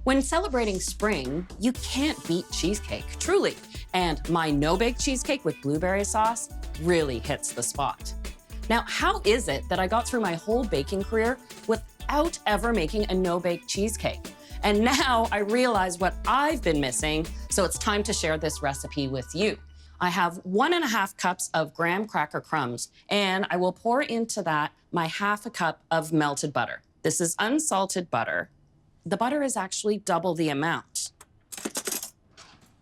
When celebrating spring, you can't beat cheesecake, truly. And my no-bake cheesecake with blueberry sauce really hits the spot. Now, how is it that I got through my whole baking career without ever making a no-bake cheesecake? And now I realize what I've been missing, so it's time to share this recipe with you. I have 1.5 cups of graham cracker crumbs, and I will pour into that my 1/2 cup of melted butter. This is unsalted butter. The butter is actually double the amount.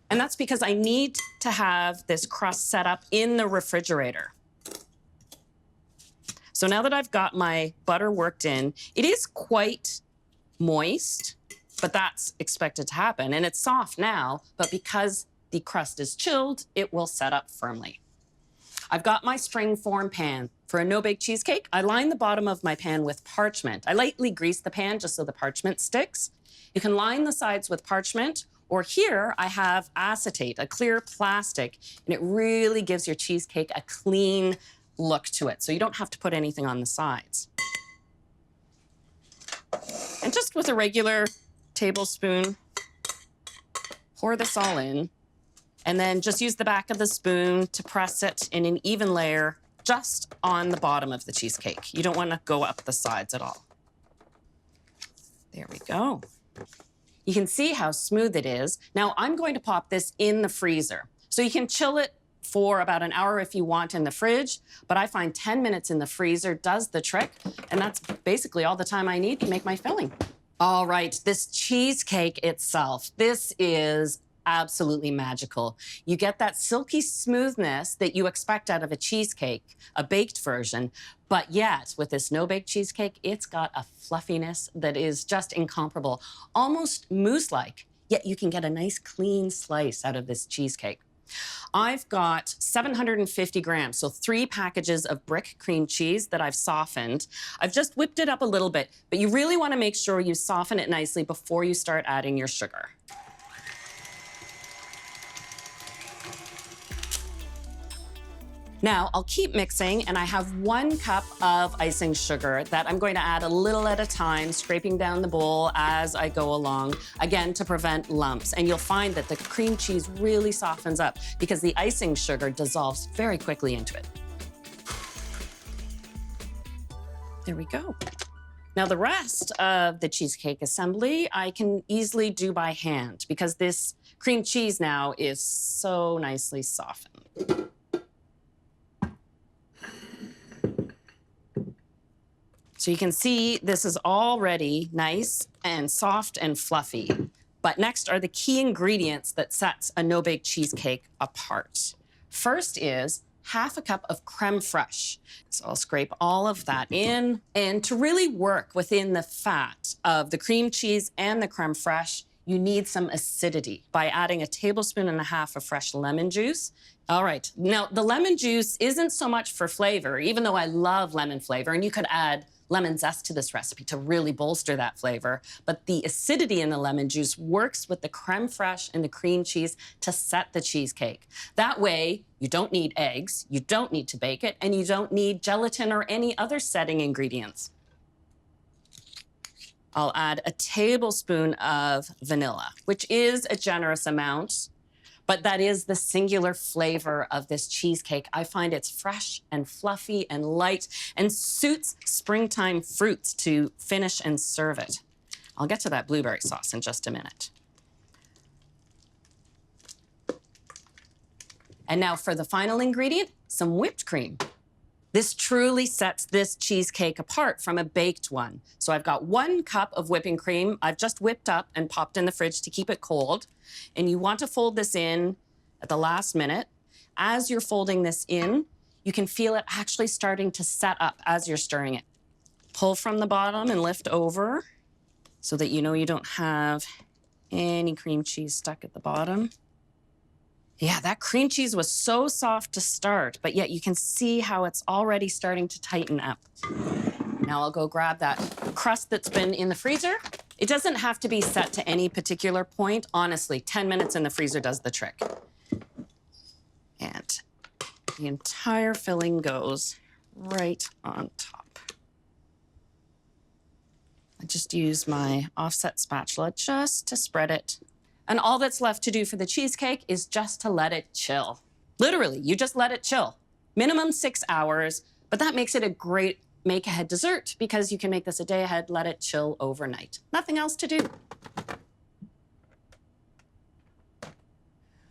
And that's because I need to have this crust set up in the refrigerator. So now that I've got my butter worked in, it is quite moist, but that's expected to happen. And it's soft now, but because the crust is chilled, it will set up firmly. I've got my springform pan. For a no-bake cheesecake, I line the bottom of my pan with parchment. I lightly grease the pan just so the parchment sticks. You can line the sides with parchment, or here I have acetate, a clear plastic, and it really gives your cheesecake a clean look to it, so you don't have to put anything on the sides. And just with a regular tablespoon, pour this all in, and then just use the back of the spoon to press it in an even layer just on the bottom of the cheesecake. You don't want to go up the sides at all. There we go. You can see how smooth it is. Now I'm going to pop this in the freezer. So you can chill it for about an hour if you want in the fridge, but I find 10 minutes in the freezer does the trick, and that's basically all the time I need to make my filling. All right, this cheesecake itself, this is absolutely magical. You get that silky smoothness that you expect out of a cheesecake, a baked version, but yet with this no-bake cheesecake, it's got a fluffiness that is just incomparable, almost mousse-like, yet you can get a nice clean slice out of this cheesecake. I've got 750 grams, so 3 packages of brick cream cheese that I've softened. I've just whipped it up a little bit, but you really want to make sure you soften it nicely before you start adding your sugar. Now, I'll keep mixing, and I have 1 cup of icing sugar that I'm going to add a little at a time, scraping down the bowl as I go along, again, to prevent lumps. And you'll find that the cream cheese really softens up because the icing sugar dissolves very quickly into it. There we go. Now, the rest of the cheesecake assembly, I can easily do by hand because this cream cheese now is so nicely softened. So you can see this is already nice and soft and fluffy. But next are the key ingredients that sets a no-bake cheesecake apart. First is 1/2 cup of crème fraiche. So I'll scrape all of that in. And to really work within the fat of the cream cheese and the crème fraiche, you need some acidity by adding 1.5 tablespoons of fresh lemon juice. All right, now the lemon juice isn't so much for flavor, even though I love lemon flavor, and you could add lemon zest to this recipe to really bolster that flavor. But the acidity in the lemon juice works with the crème fraiche and the cream cheese to set the cheesecake. That way, you don't need eggs, you don't need to bake it, and you don't need gelatin or any other setting ingredients. I'll add 1 tablespoon of vanilla, which is a generous amount, but that is the singular flavor of this cheesecake. I find it's fresh and fluffy and light and suits springtime fruits to finish and serve it. I'll get to that blueberry sauce in just a minute. And now for the final ingredient, some whipped cream. This truly sets this cheesecake apart from a baked one. So I've got 1 cup of whipping cream. I've just whipped up and popped in the fridge to keep it cold. And you want to fold this in at the last minute. As you're folding this in, you can feel it actually starting to set up as you're stirring it. Pull from the bottom and lift over so that you know you don't have any cream cheese stuck at the bottom. Yeah, that cream cheese was so soft to start, but yet you can see how it's already starting to tighten up. Now I'll go grab that crust that's been in the freezer. It doesn't have to be set to any particular point. Honestly, 10 minutes in the freezer does the trick. And the entire filling goes right on top. I just use my offset spatula just to spread it. And all that's left to do for the cheesecake is just to let it chill. Literally, you just let it chill. Minimum 6 hours, but that makes it a great make-ahead dessert because you can make this a day ahead, let it chill overnight. Nothing else to do.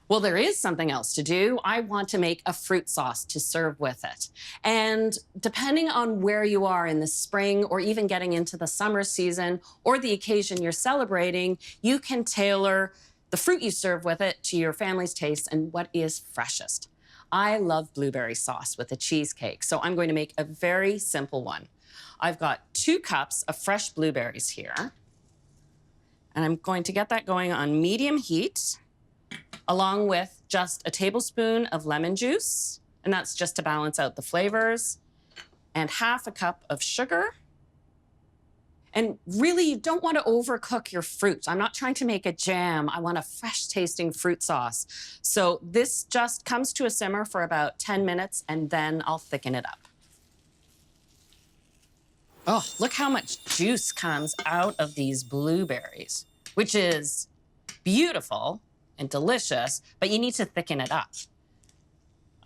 Well, there is something else to do. I want to make a fruit sauce to serve with it. And depending on where you are in the spring or even getting into the summer season or the occasion you're celebrating, you can tailor the fruit you serve with it to your family's taste and what is freshest. I love blueberry sauce with a cheesecake, so I'm going to make a very simple one. I've got 2 cups of fresh blueberries here, and I'm going to get that going on medium heat, along with just a tablespoon of lemon juice, and that's just to balance out the flavors, and half a cup of sugar. And really, you don't want to overcook your fruit. I'm not trying to make a jam. I want a fresh tasting fruit sauce. So this just comes to a simmer for about 10 minutes, and then I'll thicken it up. Oh, look how much juice comes out of these blueberries, which is beautiful and delicious, but you need to thicken it up.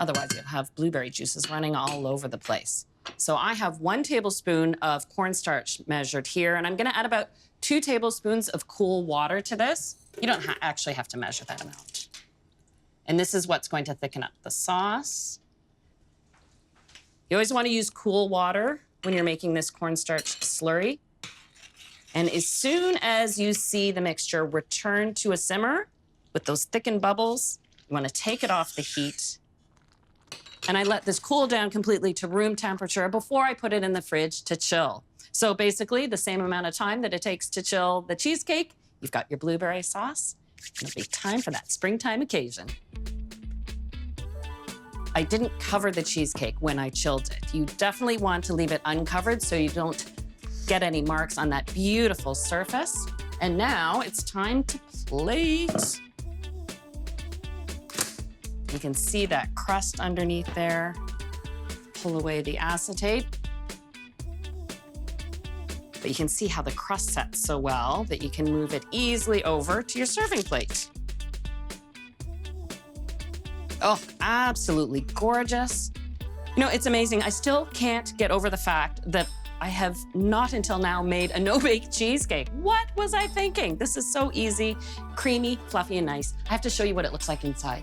Otherwise, you'll have blueberry juices running all over the place. So I have 1 tablespoon of cornstarch measured here, and I'm gonna add about 2 tablespoons of cool water to this. You don't actually have to measure that amount. And this is what's going to thicken up the sauce. You always wanna use cool water when you're making this cornstarch slurry. And as soon as you see the mixture return to a simmer with those thickened bubbles, you wanna take it off the heat. And I let this cool down completely to room temperature before I put it in the fridge to chill. So basically, the same amount of time that it takes to chill the cheesecake, you've got your blueberry sauce. It'll be time for that springtime occasion. I didn't cover the cheesecake when I chilled it. You definitely want to leave it uncovered so you don't get any marks on that beautiful surface. And now it's time to plate. You can see that crust underneath there. Pull away the acetate. But you can see how the crust sets so well that you can move it easily over to your serving plate. Oh, absolutely gorgeous. You know, it's amazing. I still can't get over the fact that I have not until now made a no-bake cheesecake. What was I thinking? This is so easy, creamy, fluffy, and nice. I have to show you what it looks like inside.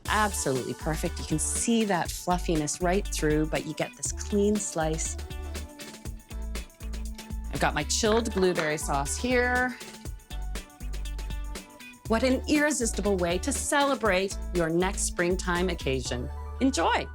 Absolutely perfect. You can see that fluffiness right through, but you get this clean slice. I've got my chilled blueberry sauce here. What an irresistible way to celebrate your next springtime occasion. Enjoy.